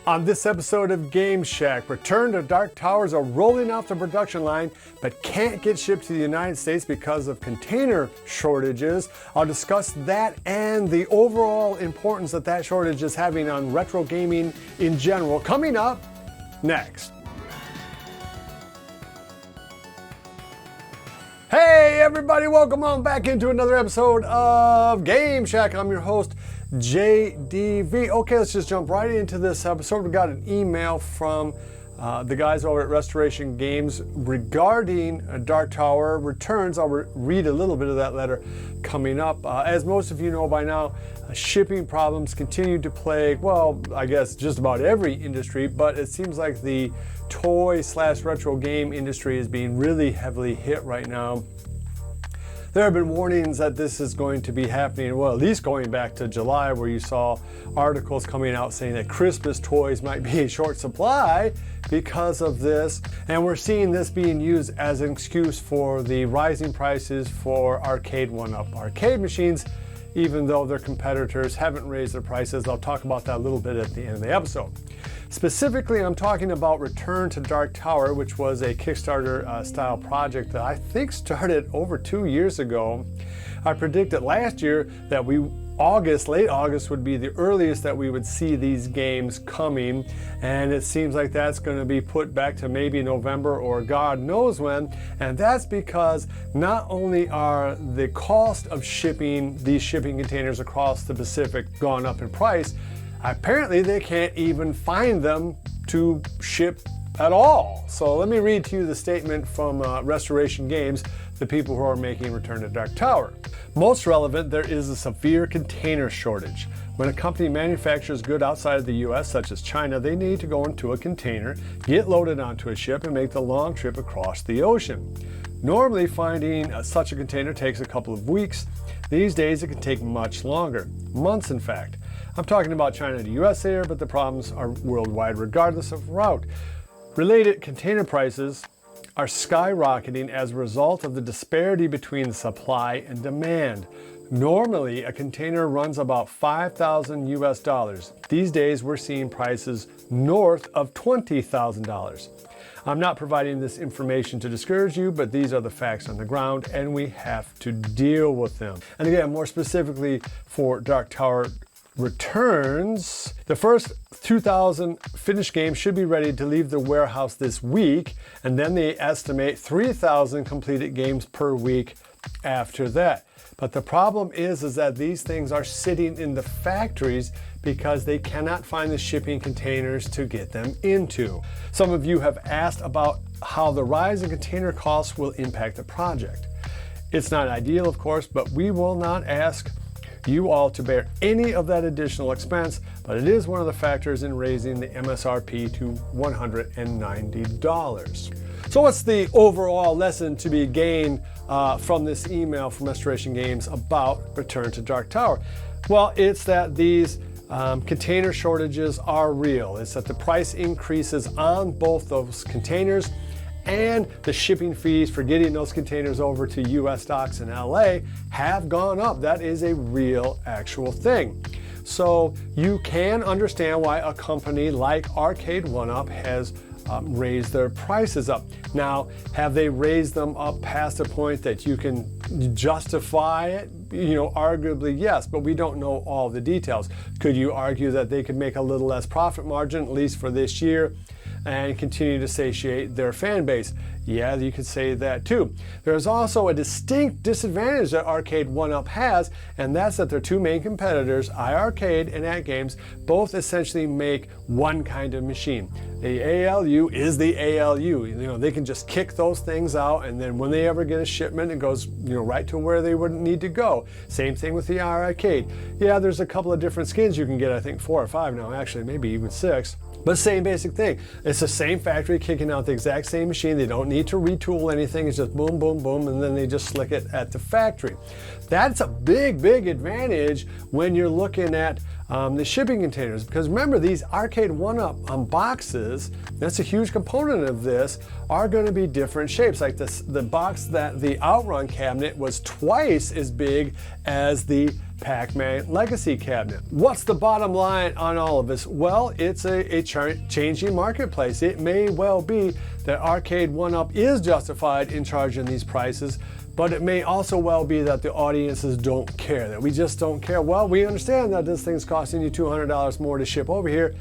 On this episode of Game Shack, Return to Dark Towers are rolling off the production line but can't get shipped to the United States because of container shortages. I'll discuss that and the overall importance that that shortage is having on retro gaming in general, coming up next. Hey everybody, welcome on back into another episode of Game Shack. I'm your host, JDV. Okay, let's just jump right into this episode. We got an email from the guys over at Restoration Games regarding Dark Tower Returns. I'll read a little bit of that letter coming up. As most of you know by now, shipping problems continue to plague, well, I guess just about every industry, but it seems like the toy/retro game industry is being really heavily hit right now. There have been warnings that this is going to be happening, well, at least going back to July, where you saw articles coming out saying that Christmas toys might be in short supply because of this. And we're seeing this being used as an excuse for the rising prices for Arcade1up arcade machines, even though their competitors haven't raised their prices. I'll talk about that a little bit at the end of the episode. Specifically, I'm talking about Return to Dark Tower, which was a Kickstarter style project that I think started over 2 years ago. I predicted last year that late August would be the earliest that we would see these games coming, and it seems like that's going to be put back to maybe November or God knows when. And that's because not only are the cost of shipping these shipping containers across the Pacific gone up in price, apparently they can't even find them to ship at all. So let me read to you the statement from Restoration Games, the people who are making Return to Dark Tower. Most relevant, there is a severe container shortage. When a company manufactures goods outside of the US, such as China, they need to go into a container, get loaded onto a ship, and make the long trip across the ocean. Normally, finding such a container takes a couple of weeks. These days, it can take much longer, months in fact. I'm talking about China to US here, but the problems are worldwide regardless of route. Related, container prices are skyrocketing as a result of the disparity between supply and demand. Normally, a container runs about $5,000 US. These days, we're seeing prices north of $20,000. I'm not providing this information to discourage you, but these are the facts on the ground, and we have to deal with them. And again, more specifically for Dark Tower Returns, the first 2,000 finished games should be ready to leave the warehouse this week, and then they estimate 3,000 completed games per week after that. But the problem is that these things are sitting in the factories because they cannot find the shipping containers to get them into. Some of you have asked about how the rise in container costs will impact the project. It's not ideal, of course, but we will not ask you all to bear any of that additional expense, but it is one of the factors in raising the MSRP to $190. So what's the overall lesson to be gained from this email from Restoration Games about Return to Dark Tower? Well, it's that these container shortages are real. It's that the price increases on both those containers and the shipping fees for getting those containers over to US docks in LA have gone up. That is a real, actual thing. So you can understand why a company like Arcade1up has raised their prices up. Now, have they raised them up past a point that you can justify it? Arguably yes, but we don't know all the details. Could you argue that they could make a little less profit margin, at least for this year, and continue to satiate their fan base? Yeah, you could say that too. There's also a distinct disadvantage that Arcade1up has, and that's that their two main competitors, iArcade and AtGames, both essentially make one kind of machine. The ALU is the ALU. They can just kick those things out, and then when they ever get a shipment, it goes right to where they wouldn't need to go. Same thing with the iArcade. Yeah, there's a couple of different skins you can get, I think 4 or 5 now, actually, maybe even 6. But same basic thing. It's the same factory kicking out the exact same machine. They don't need to retool anything. It's just boom, boom, boom, and then they just slick it at the factory. That's a big, big advantage when you're looking at the shipping containers, because remember, these Arcade1up boxes, that's a huge component of this, are going to be different shapes. Like the box that the Outrun cabinet was twice as big as the Pac-Man Legacy cabinet. What's the bottom line on all of this? Well, it's a changing marketplace. It may well be that Arcade1up is justified in charging these prices, but it may also well be that the audiences don't care, that we just don't care. Well, we understand that this thing's costing you $200 more to ship over here.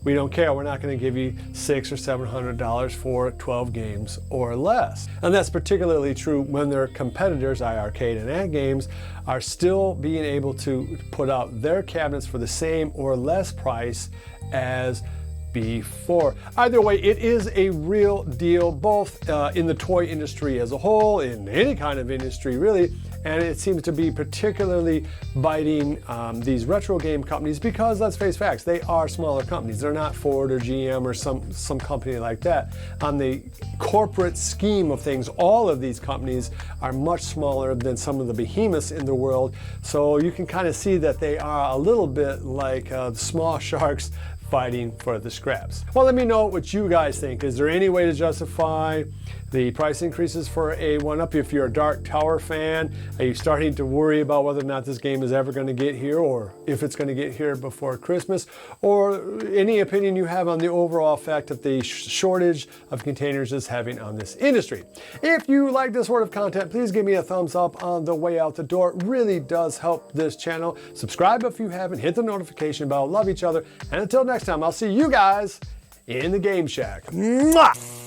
We don't care. We're not going to give you $600 or $700 for 12 games or less. And that's particularly true when their competitors, iArcade and AtGames, are still being able to put out their cabinets for the same or less price as before. Either way, it is a real deal, both in the toy industry as a whole, in any kind of industry really, and it seems to be particularly biting these retro game companies because, let's face facts, they are smaller companies. They're not Ford or GM or some company like that. On the corporate scheme of things, all of these companies are much smaller than some of the behemoths in the world, so you can kind of see that they are a little bit like small sharks fighting for the scraps. Well, let me know what you guys think. Is there any way to justify the price increases for a 1UP? If you're a Dark Tower fan, are you starting to worry about whether or not this game is ever going to get here, or if it's going to get here before Christmas, or any opinion you have on the overall effect that the shortage of containers is having on this industry? If you like this sort of content, please give me a thumbs up on the way out the door. It really does help this channel. Subscribe if you haven't, hit the notification bell. Love each other, and until next time, I'll see you guys in the Game Shack. Mwah!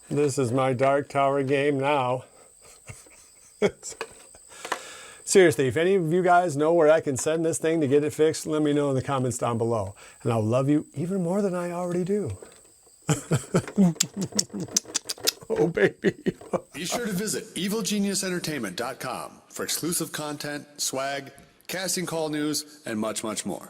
This is my Dark Tower game now. Seriously, if any of you guys know where I can send this thing to get it fixed, let me know in the comments down below. And I'll love you even more than I already do. Oh, baby. Be sure to visit evilgeniusentertainment.com for exclusive content, swag, casting call news, and much, much more.